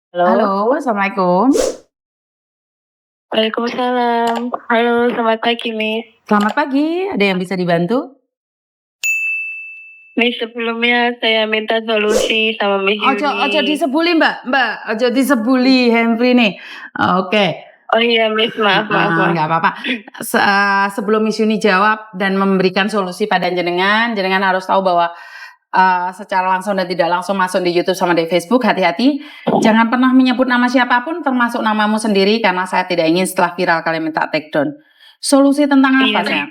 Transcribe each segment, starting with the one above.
Halo, Halo, assalamualaikum. waalaikumsalam. Halo, selamat pagi, Miss. Selamat pagi, ada yang bisa dibantu? Miss, sebelumnya saya minta solusi sama Miss Ojo Yuni. disebuli Mbak, ojo disebuli handfree nih. Oke. Oh iya, Miss, maaf, maaf, Heeh, maaf. nggak apa-apa. Sebelum Miss Yuni jawab dan memberikan solusi pada jenengan, jenengan harus tahu bahwa secara langsung dan tidak langsung masuk di YouTube sama di Facebook, hati-hati. Jangan pernah menyebut nama siapapun, termasuk namamu sendiri, karena saya tidak ingin setelah viral kalian minta take down. Solusi tentang Iya, apa, Miss. sayang?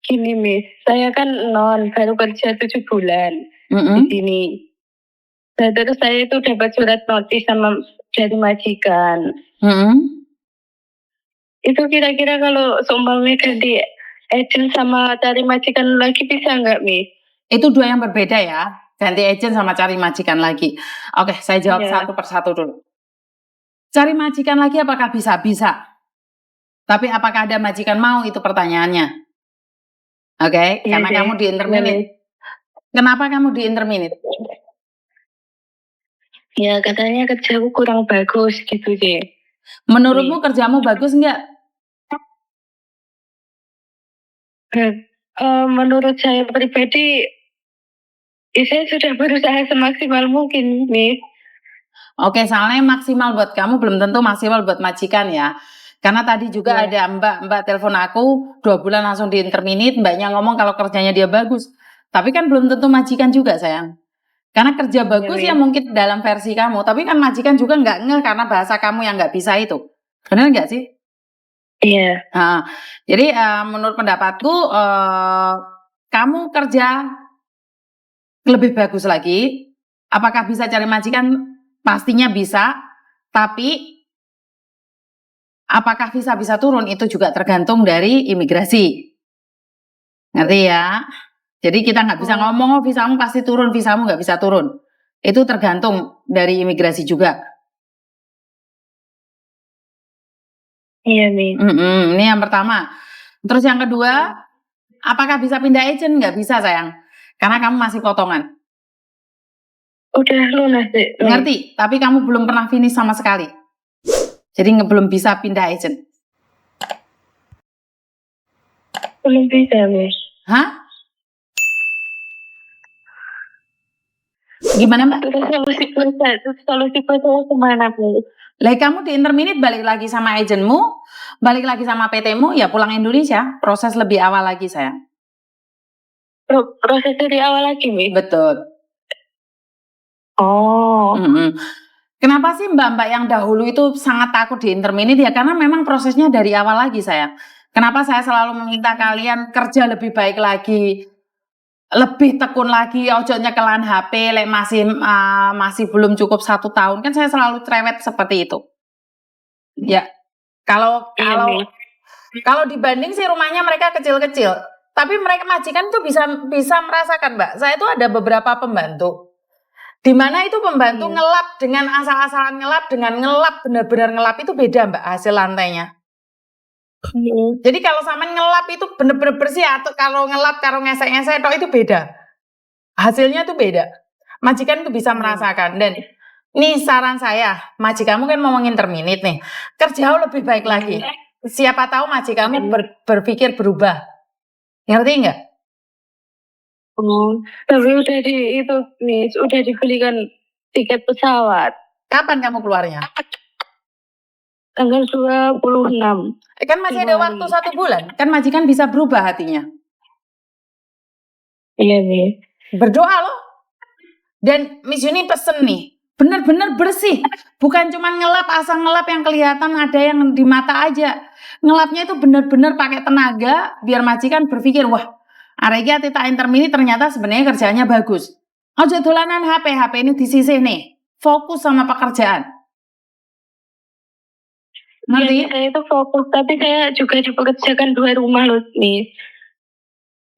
Gini, Miss, saya kan baru kerja 7 bulan di Mm-mm. sini. Nah, terus saya itu dapat surat notis dari majikan. Mm-mm. Itu kira-kira kalau seumpamanya ganti agent sama cari majikan lagi bisa nggak, Miss? Itu dua yang berbeda ya, ganti agent sama cari majikan lagi. Oke, saya jawab Iya. satu persatu dulu. Cari majikan lagi apakah bisa? Bisa. Tapi apakah ada majikan mau, itu pertanyaannya. Oke, Iya karena deh. kamu di Iya, interminate. Miss. Kenapa kamu di interminate? Ya, katanya kerjaku kurang bagus gitu deh. Menurutmu kerjamu bagus nggak? Menurut saya pribadi, saya sudah berusaha semaksimal mungkin, Miss. Oke, soalnya maksimal buat kamu belum tentu maksimal buat majikan ya. Karena tadi juga Iya. ada mbak telepon aku 2 bulan langsung di interminate, mbaknya ngomong kalau kerjanya dia bagus. Tapi kan belum tentu majikan juga, sayang. Karena kerja Iya, bagus ya Miss. mungkin dalam versi kamu, tapi kan majikan juga nggak ngeh karena bahasa kamu yang nggak bisa itu. Benar nggak sih? Iya. Nah, jadi menurut pendapatku kamu kerja lebih bagus lagi. Apakah bisa cari majikan? Pastinya bisa, tapi apakah bisa turun itu juga tergantung dari imigrasi. Ngerti ya? Jadi kita nggak bisa ngomong, oh visamu pasti turun, visamu nggak bisa turun. Itu tergantung dari imigrasi juga. Iya, Miss. Ini yang pertama. Terus yang kedua, apakah bisa pindah agent? Nggak bisa, sayang. Karena kamu masih potongan. Udah lunas deh, Miss. Ngerti? Tapi kamu belum pernah finish sama sekali. Jadi belum bisa pindah agent. Belum bisa, Miss. Hah? Gimana, Mbak? Terus solusi saya kemana, Miss? Lah kamu di interminate balik lagi sama agentmu, balik lagi sama PT-mu, ya pulang Indonesia. Proses lebih awal lagi, sayang. Proses dari awal lagi, Miss? Betul. Oh. Kenapa sih mbak-mbak yang dahulu itu sangat takut di interminate ya? Karena memang prosesnya dari awal lagi, sayang. Kenapa saya selalu meminta kalian kerja lebih baik lagi, lebih tekun lagi, ojo nyekelan HP, masih belum cukup 1 tahun, kan saya selalu cerewet seperti itu. Ya, kalau dibanding sih rumahnya mereka kecil-kecil, tapi mereka majikan tuh bisa merasakan, Mbak. Saya tuh ada beberapa pembantu, di mana itu pembantu ngelap dengan asal-asalan ngelap, dengan ngelap benar-benar ngelap itu beda, Mbak, hasil lantainya. Jadi kalau sama ngelap itu bener-bener bersih, atau kalau ngelap kalau ngesek-ngesek itu beda. Hasilnya tuh beda. Majikan tuh bisa merasakan. Dan nih saran saya, majikanmu kan mau interminate nih, kerja lebih baik lagi. Siapa tahu majikanmu berpikir berubah. Ngerti nggak? Tapi udah dibelikan tiket pesawat. Kapan kamu keluarnya? Tanggal 26. Kan masih ada waktu 1 bulan. Kan majikan bisa berubah hatinya. Iya nih. Berdoa loh. Dan Miss Yuni pesen nih, benar-benar bersih. Bukan cuma ngelap, asal ngelap yang kelihatan ada yang di mata aja. Ngelapnya itu benar-benar pakai tenaga biar majikan berpikir, wah, arek iki tak intermini ternyata sebenarnya kerjanya bagus. Ojo dolanan HP ini disisih nih. Fokus sama pekerjaan. Ngerti? Ya, saya itu fokus, tapi saya juga dipekerjakan 2 rumah loh, Miss.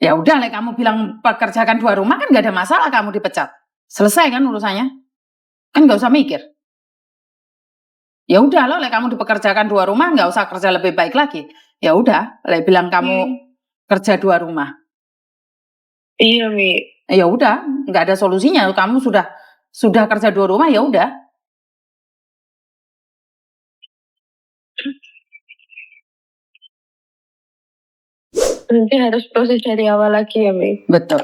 Ya udah, kamu bilang pekerjakan 2 rumah kan nggak ada masalah kamu dipecat. Selesai kan urusannya? Kan nggak usah mikir. Ya udah loh, kamu dipekerjakan 2 rumah, nggak usah kerja lebih baik lagi. Ya udah, bilang kamu kerja 2 rumah. Iya, Mi. Ya udah, nggak ada solusinya. Kamu sudah kerja 2 rumah, ya udah. Berarti harus proses dari awal lagi ya, Mi? Betul.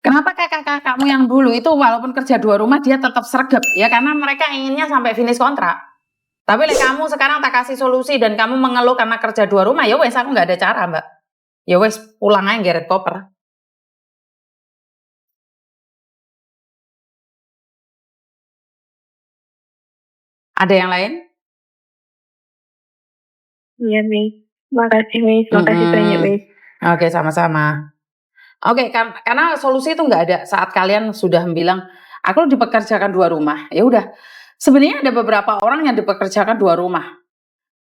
Kenapa kakak-kakakmu yang dulu itu walaupun kerja 2 rumah dia tetap sregep? Ya karena mereka inginnya sampai finish kontrak. Tapi kamu sekarang tak kasih solusi dan kamu mengeluh karena kerja 2 rumah, ya wes aku nggak ada cara, Mbak. Ya wes pulang aja geret koper. Ada yang lain? Iya, Mi. Makasih, Mi. Terima kasih banyak, Mi. Oke, sama-sama. Oke, karena solusi itu nggak ada saat kalian sudah bilang, aku dipekerjakan 2 rumah. Ya udah. Sebenarnya ada beberapa orang yang dipekerjakan 2 rumah.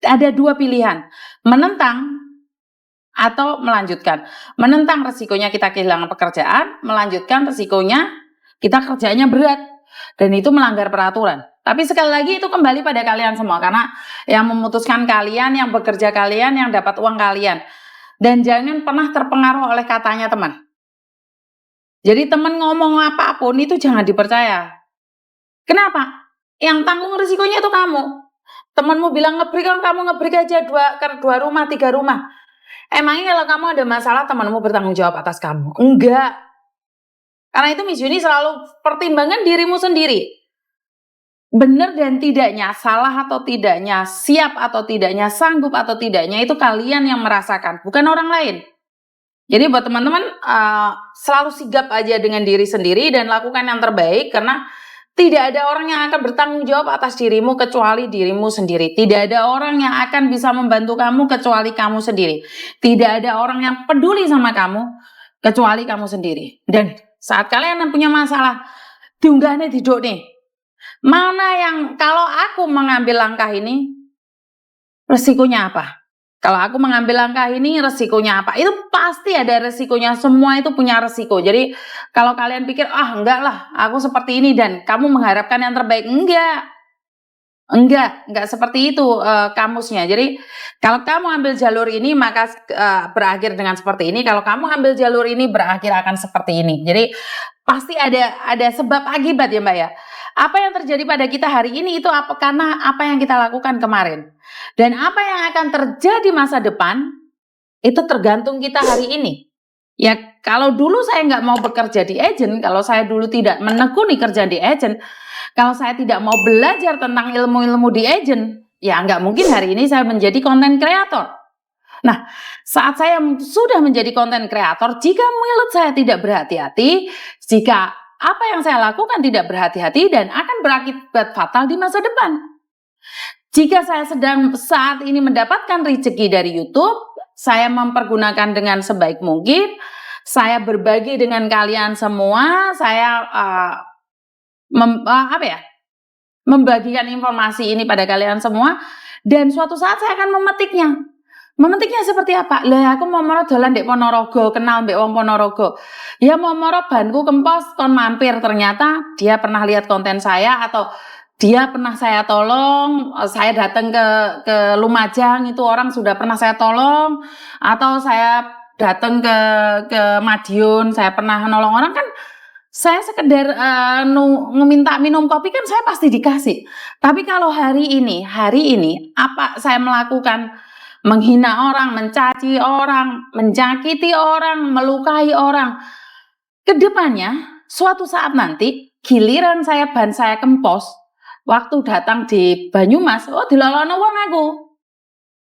Ada 2 pilihan, menentang atau melanjutkan. Menentang resikonya kita kehilangan pekerjaan, melanjutkan resikonya kita kerjanya berat dan itu melanggar peraturan. Tapi sekali lagi itu kembali pada kalian semua karena yang memutuskan kalian, yang bekerja kalian, yang dapat uang kalian. Dan jangan pernah terpengaruh oleh katanya teman. Jadi teman ngomong apapun itu jangan dipercaya. Kenapa? Yang tanggung risikonya itu kamu. Temanmu bilang ngebrik, kamu ngebrik aja 2 rumah, 3 rumah. Emangnya kalau kamu ada masalah temanmu bertanggung jawab atas kamu? Enggak. Karena itu Miss Yuni selalu pertimbangan dirimu sendiri. Benar dan tidaknya, salah atau tidaknya, siap atau tidaknya, sanggup atau tidaknya itu kalian yang merasakan, bukan orang lain. Jadi buat teman-teman selalu sigap aja dengan diri sendiri dan lakukan yang terbaik karena tidak ada orang yang akan bertanggung jawab atas dirimu kecuali dirimu sendiri. Tidak ada orang yang akan bisa membantu kamu kecuali kamu sendiri. Tidak ada orang yang peduli sama kamu kecuali kamu sendiri. Dan saat kalian punya masalah, diunggahnya diduk nih. Mana yang kalau aku mengambil langkah ini, resikonya apa? Kalau aku mengambil langkah ini, resikonya apa? Itu pasti ada resikonya, semua itu punya resiko. Jadi kalau kalian pikir, enggak lah, aku seperti ini dan kamu mengharapkan yang terbaik. Enggak seperti itu kamusnya. Jadi kalau kamu ambil jalur ini, maka berakhir dengan seperti ini. Kalau kamu ambil jalur ini, berakhir akan seperti ini. Jadi pasti ada sebab akibat ya Mbak ya. Apa yang terjadi pada kita hari ini itu karena apa yang kita lakukan kemarin. Dan apa yang akan terjadi masa depan, itu tergantung kita hari ini. Ya kalau dulu saya nggak mau bekerja di agent, kalau saya dulu tidak menekuni kerja di agent, kalau saya tidak mau belajar tentang ilmu-ilmu di agent, ya nggak mungkin hari ini saya menjadi content creator. Nah, saat saya sudah menjadi content creator, jika mulut saya tidak berhati-hati, jika apa yang saya lakukan tidak berhati-hati dan akan berakibat fatal di masa depan. Jika saya sedang saat ini mendapatkan rezeki dari YouTube, saya mempergunakan dengan sebaik mungkin, saya berbagi dengan kalian semua, saya membagikan informasi ini pada kalian semua, dan suatu saat saya akan memetiknya. Memetiknya seperti apa? Lah aku mau dolan ndek Ponorogo, kenal mbek wong Ponorogo. Ya mau banku kempos kon mampir, ternyata dia pernah lihat konten saya atau dia pernah saya tolong, saya datang ke Lumajang itu orang sudah pernah saya tolong, atau saya datang ke Madiun, saya pernah nolong orang kan. Saya sekedar meminta minum kopi kan saya pasti dikasih. Tapi kalau hari ini apa saya melakukan? Menghina orang, mencaci orang, menyakiti orang, melukai orang. Kedepannya, suatu saat nanti, giliran ban saya kempos, waktu datang di Banyumas, dilolono wong aku.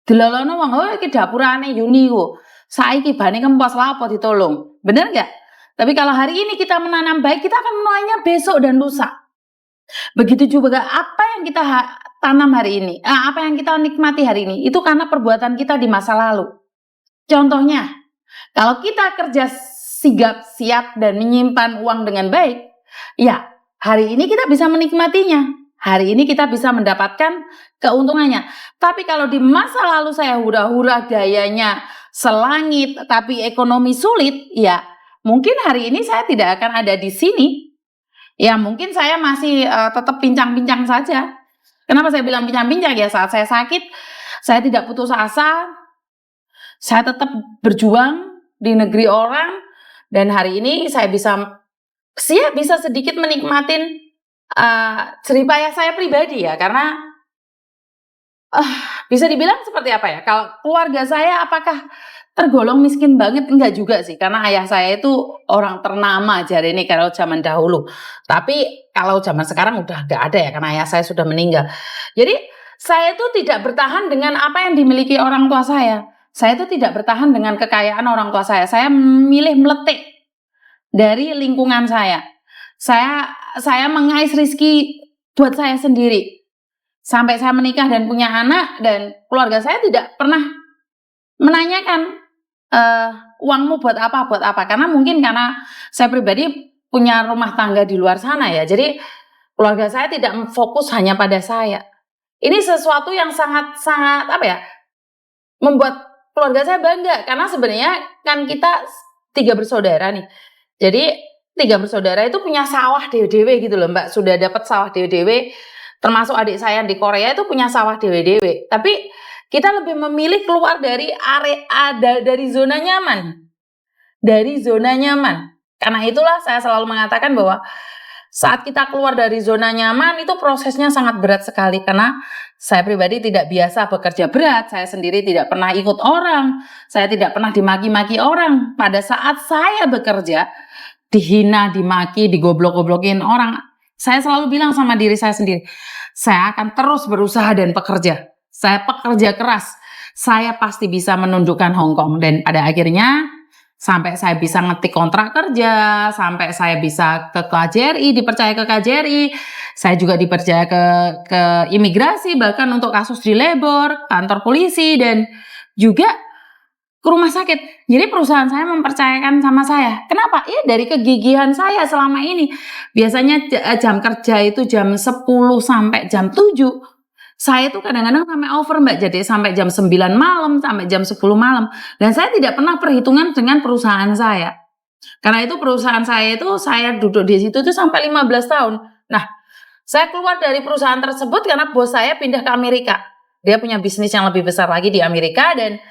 Dilolono wong, iki dapurane Yuni ku. Saiki bane kempos lah apa ditolong. Bener nggak? Tapi kalau hari ini kita menanam baik, kita akan menuainya besok dan lusa. Begitu juga apa yang kita tanam hari ini, apa yang kita nikmati hari ini, itu karena perbuatan kita di masa lalu. Contohnya, kalau kita kerja sigap, siap, dan menyimpan uang dengan baik, ya hari ini kita bisa menikmatinya. Hari ini kita bisa mendapatkan keuntungannya. Tapi kalau di masa lalu saya hura-hura gayanya selangit, tapi ekonomi sulit, ya mungkin hari ini saya tidak akan ada di sini. Ya mungkin saya masih tetap pincang-pincang saja. Kenapa saya bilang pincang-pincang? Ya saat saya sakit, saya tidak putus asa, saya tetap berjuang di negeri orang, dan hari ini saya bisa sedikit menikmatin jeripayah saya pribadi ya, karena bisa dibilang seperti apa ya? Kalau keluarga saya apakah tergolong miskin banget enggak juga sih, karena ayah saya itu orang ternama jari ini kalau zaman dahulu. Tapi kalau zaman sekarang udah nggak ada ya, karena ayah saya sudah meninggal. Jadi saya itu tidak bertahan dengan apa yang dimiliki orang tua saya. Saya itu tidak bertahan dengan kekayaan orang tua saya. Saya memilih meletik dari lingkungan saya. Saya mengais rezeki buat saya sendiri. Sampai saya menikah dan punya anak, dan keluarga saya tidak pernah menanyakan uangmu buat apa, karena mungkin karena saya pribadi punya rumah tangga di luar sana ya, jadi keluarga saya tidak fokus hanya pada saya. Ini sesuatu yang sangat apa ya, membuat keluarga saya bangga, karena sebenarnya kan kita 3 bersaudara nih, jadi 3 bersaudara itu punya sawah dewe-dewe gitu loh Mbak, sudah dapat sawah dewe-dewe, termasuk adik saya di Korea itu punya sawah dewe-dewe, tapi kita lebih memilih keluar dari area, dari zona nyaman. Dari zona nyaman. Karena itulah saya selalu mengatakan bahwa saat kita keluar dari zona nyaman itu prosesnya sangat berat sekali. Karena saya pribadi tidak biasa bekerja berat. Saya sendiri tidak pernah ikut orang. Saya tidak pernah dimaki-maki orang. Pada saat saya bekerja, dihina, dimaki, digoblok-goblokin orang. Saya selalu bilang sama diri saya sendiri, saya akan terus berusaha dan bekerja. Saya pekerja keras, saya pasti bisa menundukkan Hong Kong. Dan pada akhirnya sampai saya bisa ngetik kontrak kerja, sampai saya bisa ke KJRI, dipercaya ke KJRI, saya juga dipercaya ke imigrasi, bahkan untuk kasus di labor, kantor polisi, dan juga ke rumah sakit. Jadi perusahaan saya mempercayakan sama saya. Kenapa? Ya dari kegigihan saya selama ini. Biasanya jam kerja itu jam 10 sampai jam 7. Saya tuh kadang-kadang sampai over Mbak, jadi sampai jam 9 malam, sampai jam 10 malam. Dan saya tidak pernah perhitungan dengan perusahaan saya. Karena itu perusahaan saya itu, saya duduk di situ tuh sampai 15 tahun. Nah, saya keluar dari perusahaan tersebut karena bos saya pindah ke Amerika. Dia punya bisnis yang lebih besar lagi di Amerika, dan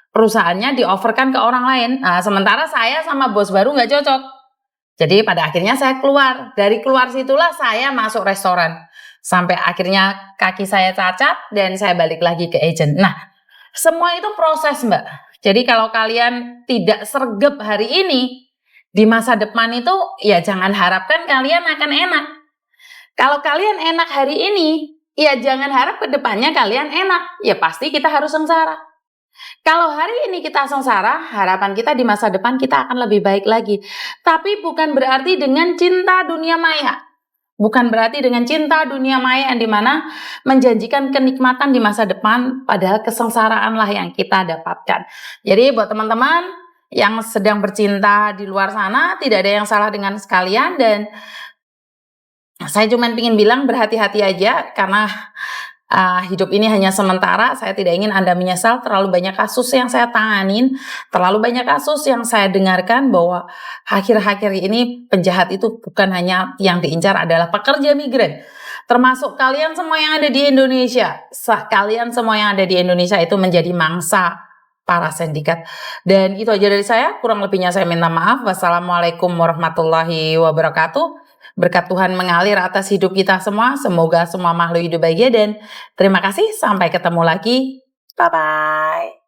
perusahaannya di-offerkan ke orang lain. Nah, sementara saya sama bos baru nggak cocok. Jadi pada akhirnya saya keluar. Dari keluar situlah saya masuk restoran. Sampai akhirnya kaki saya cacat dan saya balik lagi ke agent. Nah, semua itu proses Mbak. Jadi kalau kalian tidak sregep hari ini, di masa depan itu ya jangan harapkan kalian akan enak. Kalau kalian enak hari ini, ya jangan harap ke depannya kalian enak. Ya pasti kita harus sengsara. Kalau hari ini kita sengsara, harapan kita di masa depan kita akan lebih baik lagi. Tapi bukan berarti dengan cinta dunia maya. Bukan berarti dengan cinta dunia maya yang dimana menjanjikan kenikmatan di masa depan, padahal kesengsaraan lah yang kita dapatkan. Jadi buat teman-teman yang sedang bercinta di luar sana, tidak ada yang salah dengan sekalian, dan saya cuma ingin bilang berhati-hati aja, karena hidup ini hanya sementara. Saya tidak ingin Anda menyesal. Terlalu banyak kasus yang saya tanganin, terlalu banyak kasus yang saya dengarkan bahwa akhir-akhir ini penjahat itu bukan hanya yang diincar adalah pekerja migran, termasuk kalian semua yang ada di Indonesia. Kalian semua yang ada di Indonesia itu menjadi mangsa para sindikat. Dan itu aja dari saya, kurang lebihnya saya minta maaf. Wassalamualaikum warahmatullahi wabarakatuh. Berkat Tuhan mengalir atas hidup kita semua. Semoga semua makhluk hidup bahagia, dan terima kasih. Sampai ketemu lagi. Bye-bye.